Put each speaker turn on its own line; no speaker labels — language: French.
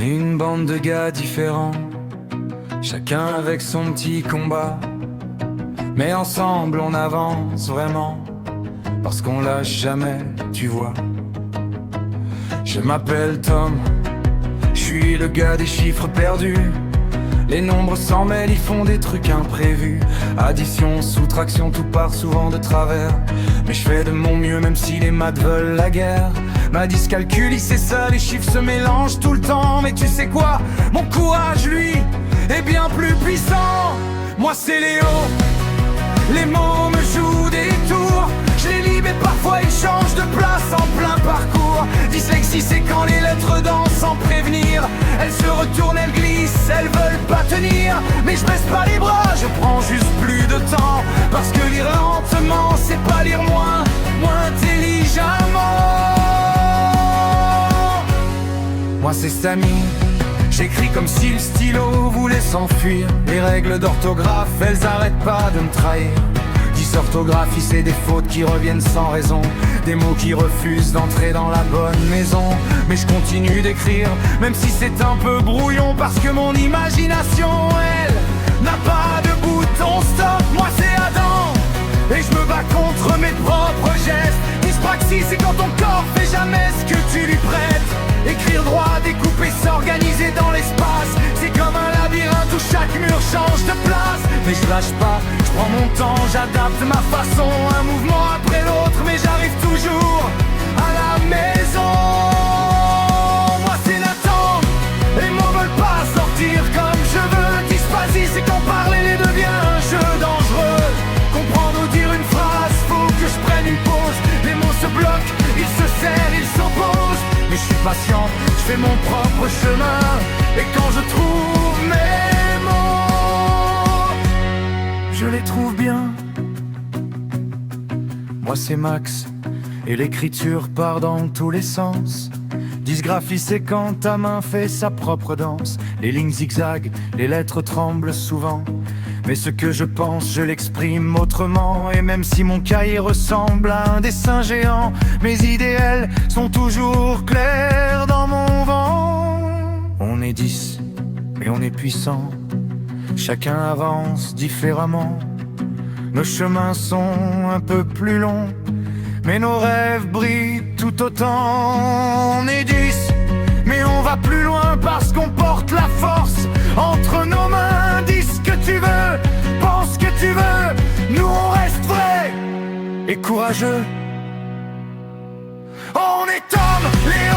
On est une bande de gars différents, chacun avec son petit combat. Mais ensemble on avance vraiment, parce qu'on lâche jamais, tu vois. Je m'appelle Tom, je suis le gars des chiffres perdus. Les nombres s'en mêlent, ils font des trucs imprévus. Addition, soustraction, tout part souvent de travers. Mais je fais de mon mieux même si les maths veulent la guerre. Ma dyscalculie c'est ça, les chiffres se mélangent tout le temps. Mais tu sais quoi, mon courage lui est bien plus puissant. Moi c'est Léo, les mots me jouent des tours. Je les lis mais parfois ils changent de place en plein parcours. Dyslexie c'est quand les lettres dansent sans prévenir. Elles se retournent, elles glissent, elles veulent pas tenir. Mais je baisse pas les bras, je prends juste plus de temps. Parce que lire lentement c'est pas lire moins intelligemment. Moi c'est Samy, j'écris comme si le stylo voulait s'enfuir. Les règles d'orthographe, elles arrêtent pas de me trahir. Dysorthographie, c'est des fautes qui reviennent sans raison. Des mots qui refusent d'entrer dans la bonne maison. Mais je continue d'écrire, même si c'est un peu brouillon. Parce que mon imagination, elle, n'a pas de bouton stop. Moi c'est Adam, et je me bats contre mes propres gestes. Dyspraxie, c'est quand ton corps fait jamais ce que tu lui prêtes. Écrire droit, découper, s'organiser dans l'espace. C'est comme un labyrinthe où chaque mur change de place. Mais je lâche pas, je prends mon temps, j'adapte ma façon. Un mouvement après l'autre, mais j'arrive toujours à la maison. Moi c'est Nathan, les mots veulent pas sortir comme je veux. Dysphasie, c'est quand parler devient un jeu dangereux. Comprendre ou dire une phrase, faut que je prenne une pause. Les mots se bloquent, ils se serrent, ils s'opposent. Mais je suis patient, je fais mon propre chemin. Et quand je trouve mes mots, je les trouve bien. Moi c'est Max, et l'écriture part dans tous les sens. Dysgraphie c'est quand ta main fait sa propre danse. Les lignes zigzaguent, les lettres tremblent souvent. Mais ce que je pense, je l'exprime autrement. Et même si mon cahier ressemble à un dessin géant, mes idéaux sont toujours clairs dans mon vent. On est 10, mais on est puissant. Chacun avance différemment. Nos chemins sont un peu plus longs, mais nos rêves brillent tout autant. On est 10, mais on va plus loin parce qu'on porte la force entre nos mains. Dis ce que tu veux, pense ce que tu veux. Nous on reste vrais et courageux. On est Tom, Léo